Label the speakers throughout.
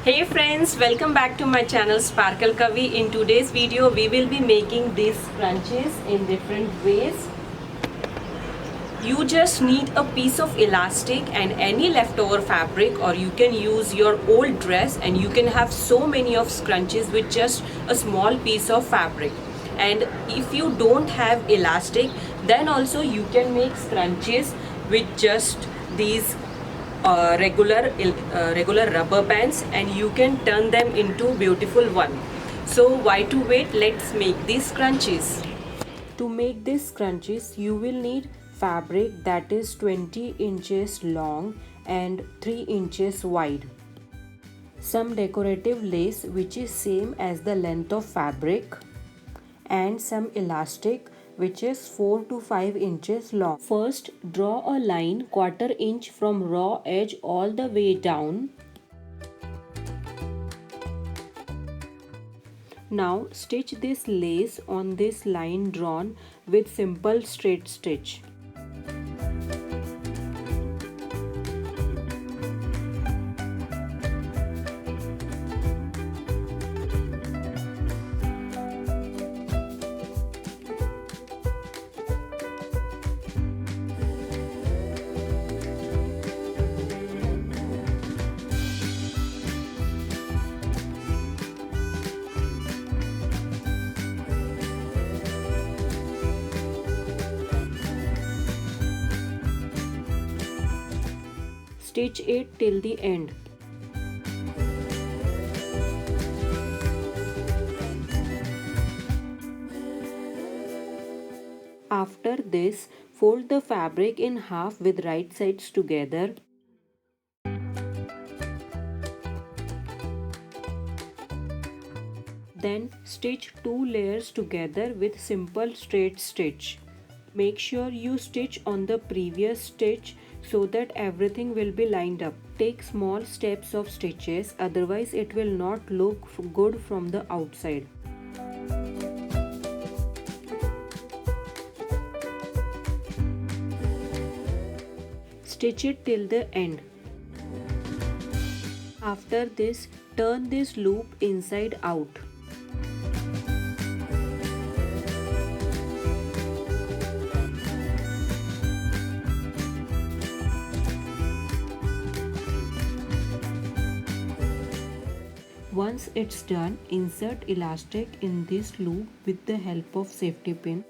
Speaker 1: Hey friends, welcome back to my channel Sparkle Kavi. In today's video, we will be making these scrunchies in different ways. You just need a piece of elastic and any leftover fabric, or you can use your old dress and you can have so many of scrunchies with just a small piece of fabric. And if you don't have elastic, then also you can make scrunchies with just these regular rubber bands, and you can turn them into beautiful one. So why to wait? Let's make these scrunchies. To make these scrunchies, you will need fabric that is 20 inches long and 3 inches wide. Some decorative lace which is same as the length of fabric, and some elastic which is 4 to 5 inches long. First, draw a line 1/4 inch from raw edge all the way down. Now stitch this lace on this line drawn with simple straight stitch. Stitch it till the end. After this, fold the fabric in half with right sides together. Then stitch 2 layers together with simple straight stitch. Make sure you stitch on the previous stitch so that everything will be lined up. Take small steps of stitches, otherwise it will not look good from the outside. Stitch it till the end. After this, turn this loop inside out. Once it's done, insert elastic in this loop with the help of safety pin.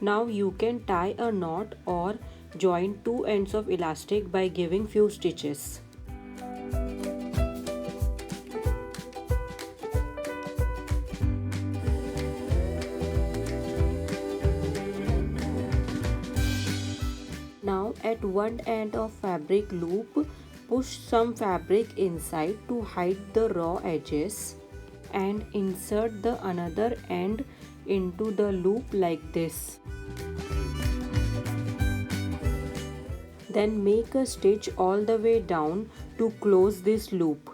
Speaker 1: Now you can tie a knot or join two ends of elastic by giving few stitches. Now at one end of fabric loop, push some fabric inside to hide the raw edges and insert the another end into the loop like this. Then make a stitch all the way down to close this loop.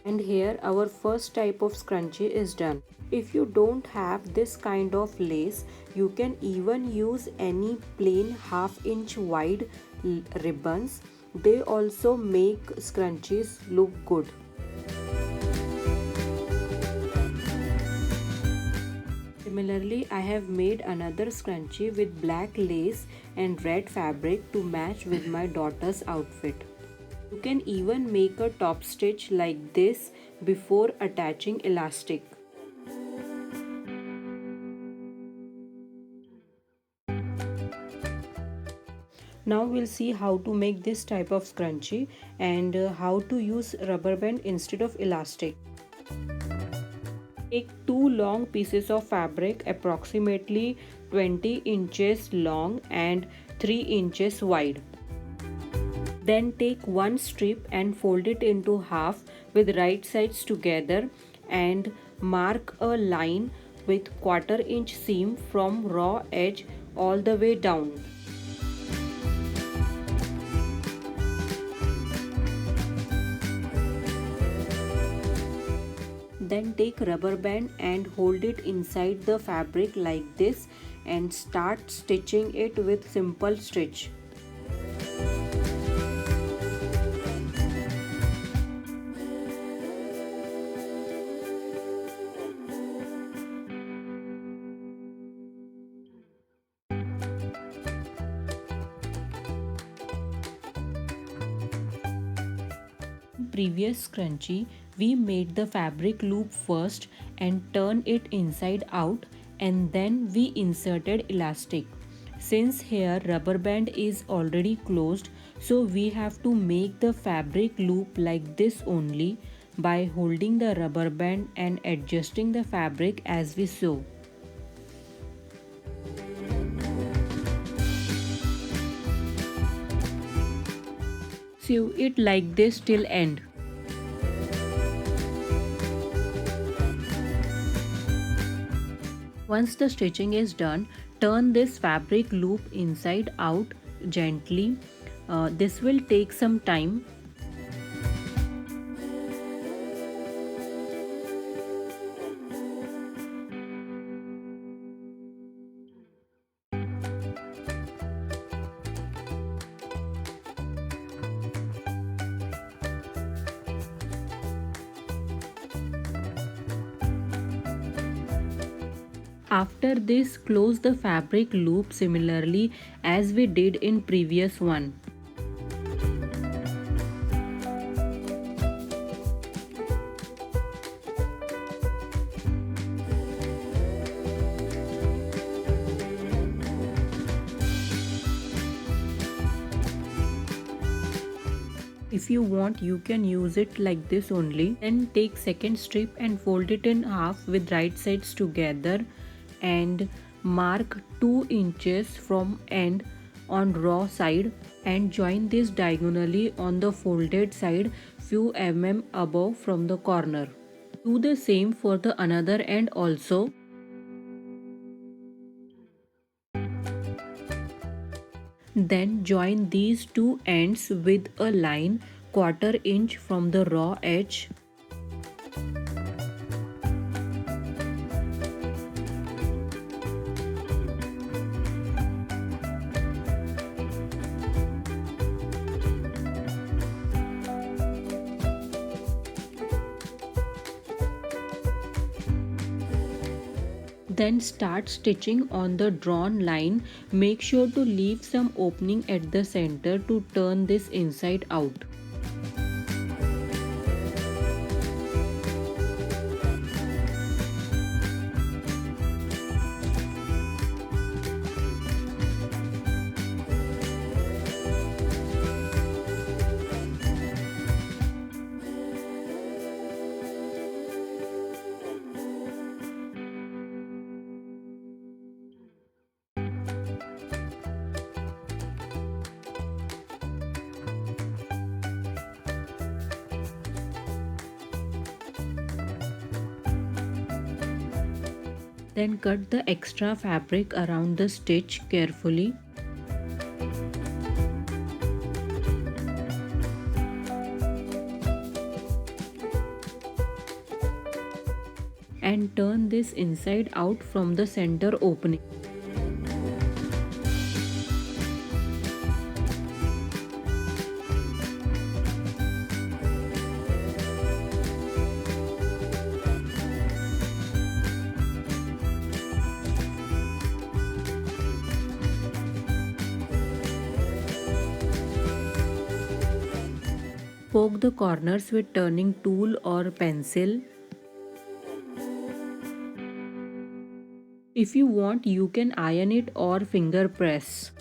Speaker 1: And here our first type of scrunchie is done. If you don't have this kind of lace, you can even use any plain 1/2 inch wide ribbons. They also make scrunchies look good. Similarly, I have made another scrunchie with black lace and red fabric to match with my daughter's outfit. You can even make a top stitch like this before attaching elastic. Now we'll see how to make this type of scrunchie and how to use rubber band instead of elastic. Take two long pieces of fabric approximately 20 inches long and 3 inches wide. Then take one strip and fold it into half with right sides together and mark a line with 1/4 inch seam from raw edge all the way down. Then take rubber band and hold it inside the fabric like this and start stitching it with simple stitch. Previous scrunchie, we made the fabric loop first and turn it inside out, and then we inserted elastic. Since here rubber band is already closed, so we have to make the fabric loop like this only by holding the rubber band and adjusting the fabric as we sew. Sew it like this till end. Once the stitching is done, turn this fabric loop inside out gently. This will take some time. After this, close the fabric loop similarly as we did in previous one. If you want, you can use it like this only. Then take second strip and fold it in half with right sides together and mark 2 inches from end on raw side and join this diagonally on the folded side few above from the corner. Do the same for the another end also. Then join these two ends with a line 1/4 inch from the raw edge. Then start stitching on the drawn line. Make sure to leave some opening at the center to turn this inside out. Then cut the extra fabric around the stitch carefully. And turn this inside out from the center opening. Poke the corners with turning tool or pencil. If you want, you can iron it or finger press.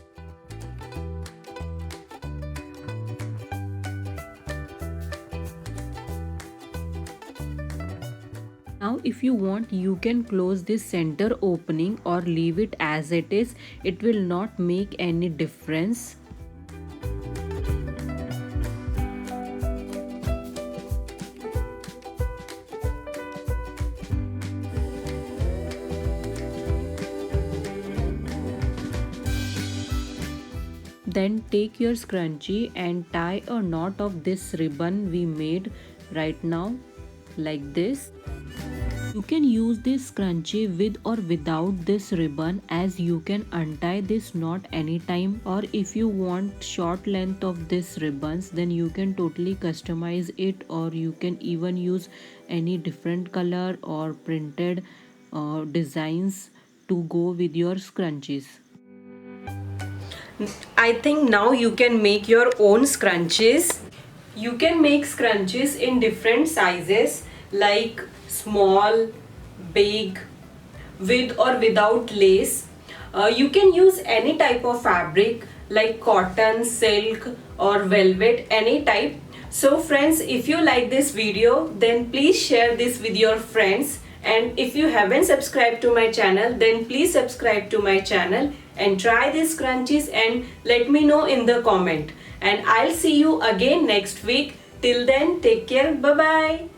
Speaker 1: Now if you want, you can close this center opening or leave it as it is. It will not make any difference. Then take your scrunchie and tie a knot of this ribbon we made right now, like this. You can use this scrunchie with or without this ribbon, as you can untie this knot anytime, or if you want short length of this ribbons, then you can totally customize it, or you can even use any different color or printed designs to go with your scrunchies. I think now you can make your own scrunchies. You can make scrunchies in different sizes like small, big, with or without lace. You can use any type of fabric like cotton, silk or velvet, any type. So friends, if you like this video, then please share this with your friends, and if you haven't subscribed to my channel, then please subscribe to my channel and try these scrunchies and let me know in the comment. And I'll see you again next week. Till then, take care. Bye bye.